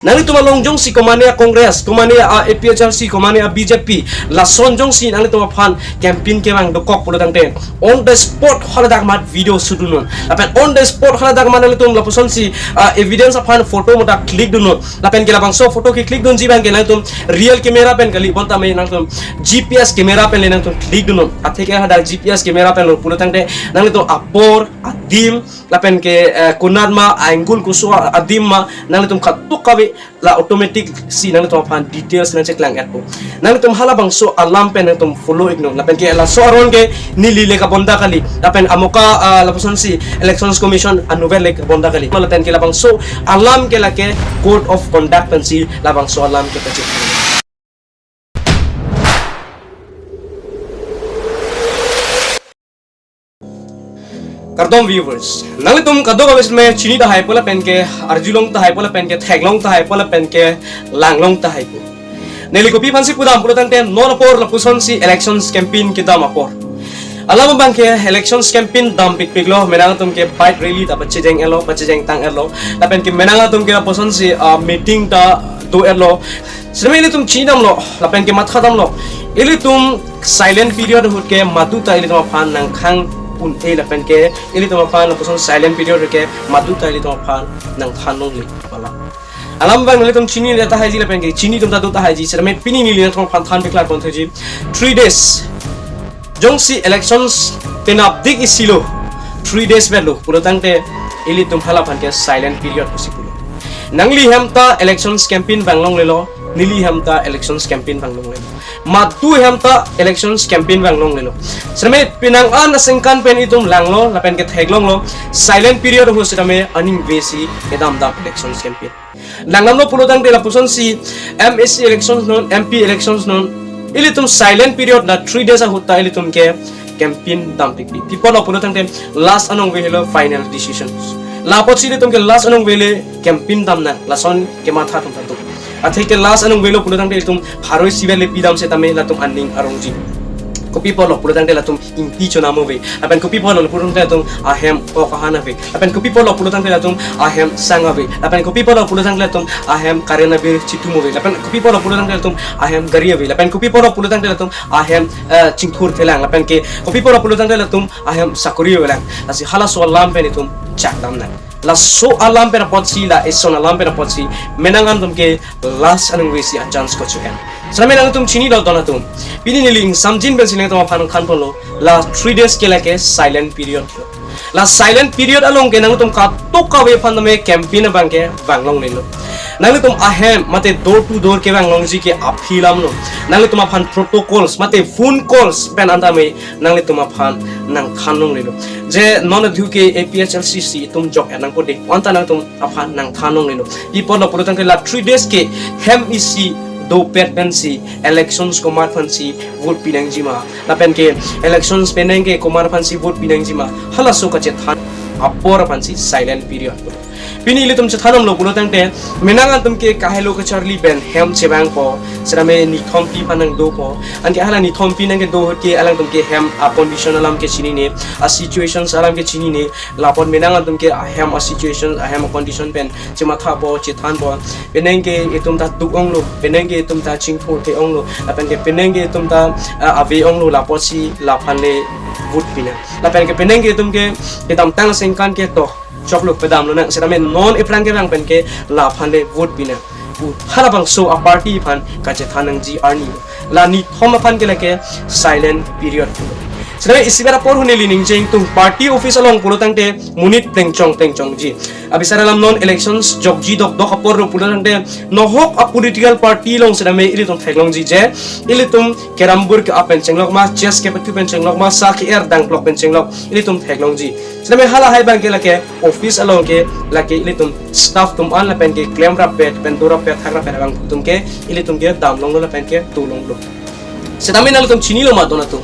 Nang tuma longjong si komania Congress, komania APHRC, komania BJP, la sonjong si nang tuma fan campaign ke bang dokok pulo tangten on the spot haladak mat video sudunon. Lapen on the spot haladak mat nang tum lapuson si evidence fan photo mata click dunon. Lapen ke labang so photo ke click dun ji bang ke nang tum real camera pen kali bonta me nang tum GPS camera pen le nang tum click dunon. Athe ke hadak GPS camera pen lo pulo tangten nang tum apor adim lapen ke kunarma angle kuswa adim ma nang tum khatuk kawe la automatic si nang tum fan details nang check lang ato nang tum hala bang so alarm pen nang tum follow igno lapen ke la so aron ke nilile ka bonda kali lapen amoka lapuson si elections commission anuvel le bonda kali malaten ke labang so alarm ke la ke code of conduct pen si labang so alarm ke check. Kardom viewers, nang tum kado ka में चीनी ता high पोला pen के अर्जुलोंग ता high पोला pen के थैगलोंग ता high पोला pen के लांगलोंग ता high पो नेली को पी फंसी पुदाम पुलो तंटे नोन पोर लपुसन सी इलेक्शंस कैंपेन के दाम अपोर अलाम बंग के इलेक्शंस कैंपेन दाम पिक पिक लो मेनांग तुम के बाइट रैली ता बच्चे जेंग तांग एलो लापेन के मेनांग तुम के लपुसन सी मीटिंग ता दो एलो समेले तुम चीनम लो लापेन के मत खत्म लो इली तुम साइलेंट पीरियड हुट के मातु ता इली तुम फान नंग खांग un e la pen ke ili to fan la person silent period ke madu ta ili to fan nang thanong li wala alam bang li tom chini le ta haji la pen ke chini tom ta do ta haji sera me pini ni li tom fan than bekla kon thaji 3 days jongsi elections tenap dik isilo 3 days belo puro tangte ili tom phala fan ke silent period pusipulo nangli hamta elections campaign banglong lelo nili hamta elections campaign banglong lelo matu hamta elections campaign banglong lelo srame pinang an sengkan pen itum langlo lapen ke theglong lo silent period ho srame aning besi edam da elections campaign langnam lo pulodang de la puson si MSC elections non MP elections non ilitum silent period na 3 days hota ilitum ke campaign dam tikli people lo pulodang de last anong we hello final decisions la pochi ilitum ke last anong wele campaign dam na lason ke matha tum tantu athai ke last anong welo pulodang de ilitum haroi sibele pidam se tame latum anning arongji kopi polo pulodang de latum inti chonamo ve apen kopi polo pulodang de latum ahem o kahana ve apen kopi polo pulodang de latum ahem sanga ve apen kopi polo pulodang de latum ahem karena ve chitumo ve apen kopi polo pulodang de latum ahem garia ve apen kopi polo pulodang de latum ahem chingthur thelang apen ke kopi polo pulodang de latum ahem sakuri velang asi hala so lam pe nitum chakdam na la so alam pe rapotsi la eson alam pe rapotsi menangan tum ke last anung we si a chance ko chukan same nang tum chini lo dona tum pini niling samjin ben silang tum phan khan polo la 3 days ke la ke silent period la silent period along ke nang tum ka to ka we phan me campaign bang ke banglong nilo nang tum ahem mate door to door ke banglong ji ke aphilam no nang tum phan protocols mate phone calls pen anda me nang tum phan nang khanong nilo je non adhu ke APHRC tum jok nang ko de wanta nang tum aphan nang thanong nilo people lo purutang ke la 3 days ke hem isi do pet pensi elections komar fansi vote pinang jima lapen ke elections penang ke komar fansi vote pinang jima hala so ka che than apor fansi silent period pini li tum che thanam lo pulo tangte menangan tum ke kahelo ka charli ben hem chebang po serame ni thompi panang do po an ke hala ni thompi nang ke do ke alang tum ke hem a condition alam ke chini ne a situations alam ke chini ne lapon menangan tum ke a hem a situations a hem a condition pen chema tha po che than po peneng ke etum ta tukong lo peneng ke etum ta chingthor te ong lo apen ke peneng ke etum ta ave ong lo la pochi la phanle vote pina lapen ke peneng ke etum ke etam tang sengkan ke to choklok pedam lo nang serame non iflang ke bang pen ke la phanle vote pina u harabang so a party phan ka che thanang ji arni la ni thom phan ke lake silent period serame isibera por huneli ning jeng tung party office along pulotang te munit tengchong ji abisaralam non elections jokji dok dok apor ro pulotang te nohok a political party long serame ili tum thailong ji je ili tum kerambur ke apen chenglok ma chess ke patu pen chenglok ma sa ke er dang klok pen chenglok ili tum thailong ji serame hala hai bang ke lake office along ke lake ili tum staff tum an la pen ke claim rap pet pen dora pet thagra pen bang tum ke ili tum ke dam long la pen ke tu long lo serame nal tum chini lo ma dona tum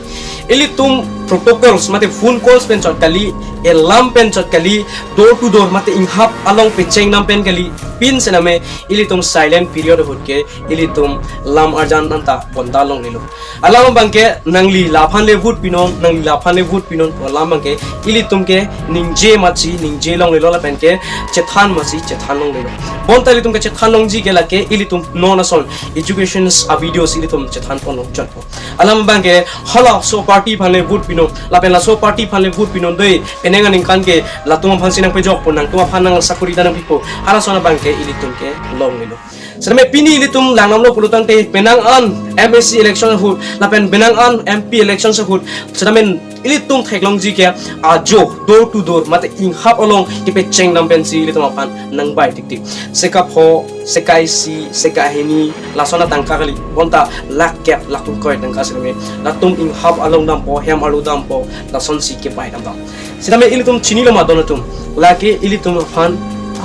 ilitum protocols mate phone calls pen chot kali alarm pen chot kali door to door mate inghap along pe cheng nam pen kali pin sename ilitum silent period hotke ilitum lam arjan anta bonda long lilo alam bangke nangli laphan le vote pinon nangli laphan le vote pinon alam bangke ilitum ke ningje machi ningje long lilo la pen ke chethan machi chethan long lilo bonta ilitum ke chethan long ji ke la ke ilitum non ason educations a videos ilitum chethan pon chot alam bangke hala so party phane vote pinon la pen la so party phane vote pinon dei penenga ningkan ke la tuma phan sinang pe jok pon nang tuma phan nang sakuri danang pipo hala sona bangke ilitum ke long lilo Selama pini ilitum langnam lo pulutang te penang an MSC election hut lapen penang an MP election hut selama ilitum thaklong ji ke ajo door to door mate ing hap along ke pe cheng nam pensi ilitum apan nang bai tik tik sekap ho sekai si sekai hini lasona tangka kali bonta lak kep lakum koi tangka selama latum ing hap along dam po hem alu dam po lason si ke bai dam dam selama ilitum chini lo madonatum laki ilitum apan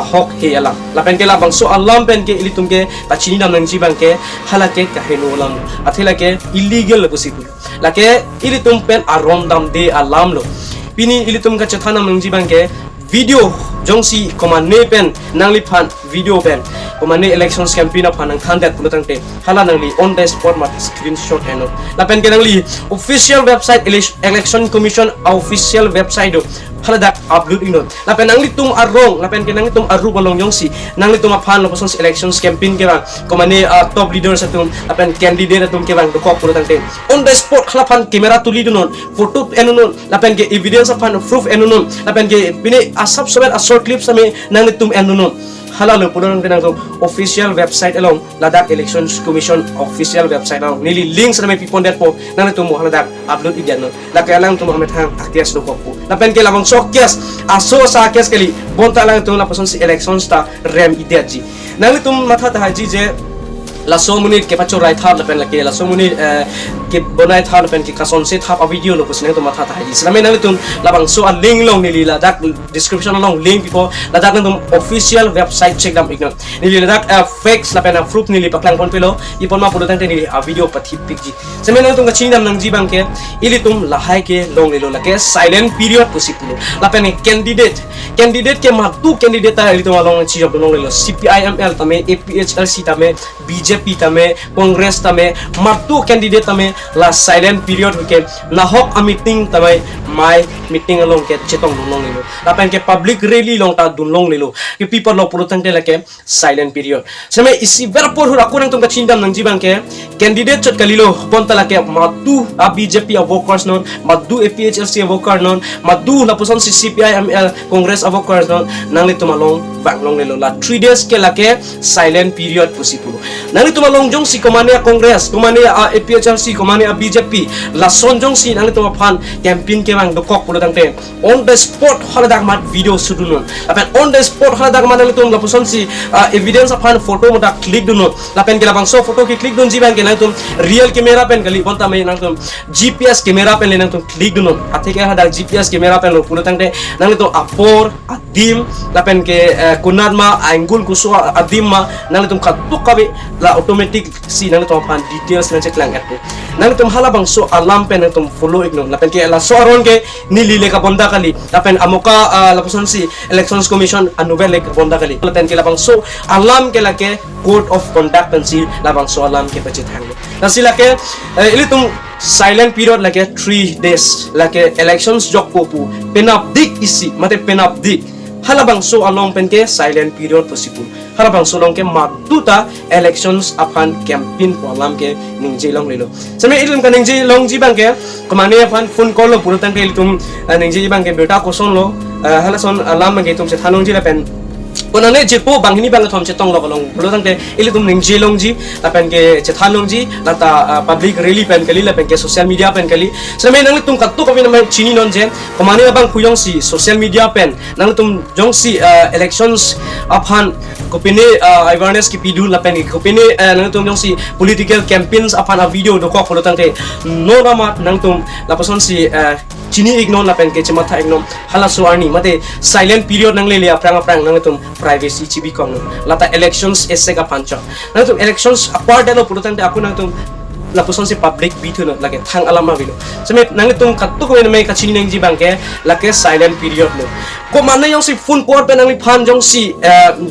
ahok he alam lapen ke labang so alam pen ke ilitum ke pachini nam nang jibang ke halake kahenu alam athila ke illegal posible lake ilitum pen arom dam de alam lo pini ilitum ka chathana nang jibang ke video jongsi komane pen nangli phan video pen komane elections campaign phan nang thandet pulutang te hala nangli on the spot mat screenshot eno lapen ke nangli official website election commission official website do hala dak upload ino lapen nangli tum arong lapen ke nangli tum aru balong jongsi nangli tum phan loposon elections campaign ke bang komane top leaders atum lapen candidate atum ke bang do kok pulutang te on the spot hala phan camera tuli dunon photo enunon lapen ke evidence phan proof enunon lapen ke bine asap sobat short clips ame nangli tum enunon hala lo pulutang te nang official website along Ladakh Elections Commission official website along nili links na may pipondet po nangli tum hala dak upload igyan no lakaya lang tum hamet hang aktias do kok po lapen ke lamang sokyas aso sa kyas kali bonta lang tum lapason si elections ta rem ideji nangli tum matha tahaji je la so munit ke pacho right thap lapen lake la so munit ke bonai thap lapen ke kason se thap a video lo pusne to matha tahaji selame nang tum labang so a link long nili la dak description long link pipo la dak tum official website check dam ignon nili la dak fakes lapen a proof nili paklang pon pelo ipon ma pulutang te nili a video pathi pikji selame nang tum ka chinam nang jibang ke ili tum lahai ke long lilo lake silent period pusipulo lapen candidate ke matu candidate ta ili tum long chi job long lilo CPIML tame APHLC tame BJP tame Congress tame matu candidate tame la silent period ke nahok a meeting tame my meeting along ke chetong long lilo lapen ke public rally long ta dun long lilo ke people lo pulutang te lake silent period selame isi verpor hu aku nang tum ka chindam nang jibang ke candidate chot kalilo ponta lake matu a BJP a workers non madu APHLC a worker non madu la puson si CPIML Congress a workers non nang li tumalong banglong lilo la 3 days ke lake silent period pusipulo nang li tumalong jong si komane a Congress komane a APHLC komane a BJP la son jong si nang li tumaphan campaign ke bang dokok pulutang te on the spot haladak mat video sudunon lapen on the spot haladak mat nang li tum la puson si evidence aphan photo mo da click dunon lapen ke labang so photo ki click dun jibang ke nang tum real camera pen kali bonta me nang tum GPS camera pen le nang tum click dunon athike hadak GPS camera pen lo pulutang te nang li tum apor adim lapen ke kunat ma angle kuso adim ma nang li tum khatuk kabe la automatic si nang li tum aphan details nang check lang app nang li tum halabang so alarm pen nang tum follow ignon lapen ke la so aron ke nilile ka bonda kali lapen amoka lapuson si elections commission anuvel ka bonda kali lapen ke labang so alarm ke lake code of conduct pensi labang so alarm ke pachit hanglo nasila ke ilitum silent period lake 3 days lake elections jok popu penapdik isi mate penapdik halabang so along pen ke silent period possible halabang so long ke matuta elections upon campaign po alam ke ningje long lelo same ilum ka ningje long jibang ke komane aphan phone call lo purutang ke ilitum ningje jibang ke beta koson lo halason alam ke tum se thanong ji lapen Konane jepo banghini bang thom che tong lo long pulutang te ilitum ningje long ji lapen ke che thanong ji lata public rally pen kali lapen ke social media pen kali same nang tum kattu ko bin chini non je komane bang kuyong si social media pen nang tum jong si elections aphan kopine awareness ki pidu lapen kopine nang tum jong si political campaigns aphan a video do ko pulutang te no namat nang tum lapason si chini ignon lapen ke chematha ignon hala suarni mate silent period nang le aprang nang tum privacy chibi kong lata elections esse ka pancha nang tum elections apart dalo pulutang te aku nang tum lapuson si public bitu no lagi thang alam ma bilo semet nang tum kattu ko me kachini nang ji bangke lake silent period no ko mana yang si phone por pe nang li phan jong si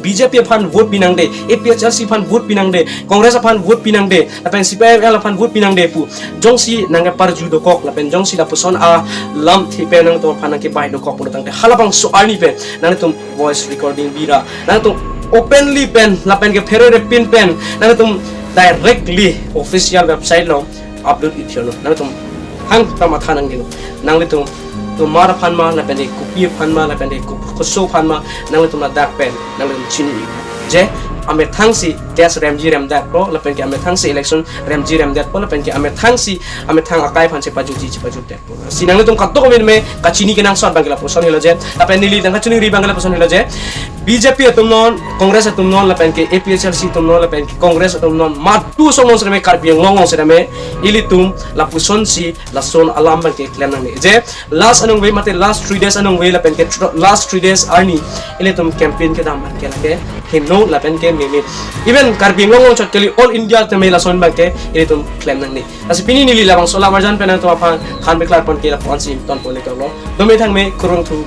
BJP phan vote pinang de APHRC phan vote pinang de Congress phan vote pinang de lapen CPIL phan vote pinang de pu jong si nang parju do kok lapen jong si lapuson a lam thi pe nang to phan ke bai do kok pu tang de halapang so ani pe nang tum voice recording bira nang tum openly pen lapen ke fero pin pen nang tum directly official website lo upload it here no nang tum hang tama thanang gino nang tum mara phanma la pende copy phanma la pende ko show phanma nang tum la dark pen nang tum chini je ame thangsi gas ramji ram dat pro la pen ke ame thangsi election ramji ram dat pro la pen ke ame thangsi ame thang akai phan se paju ji paju dat pro sinang tum katto ko me kachini ke nang sot bangla poson helo je la pen nili dang kachini ri bangla poson helo je BJP atum non Congress atum non la pen ke APHRC atum non la pen ke Congress atum non matu somon se me karbiang ngong se me ilitum la puson si la son alam bang ke claim nang je last anong way mate last 3 days anong way la pen ke last 3 days arni ilitum campaign ke dam ke la ke himno la pen ke me even karbiang ngong chot kali all India te me la son bang ke ilitum claim nang ni asi pini nili labang sola marjan pen to apang khan beklar pon ke la pon sim ton pon ke lo do me thang me kurung thu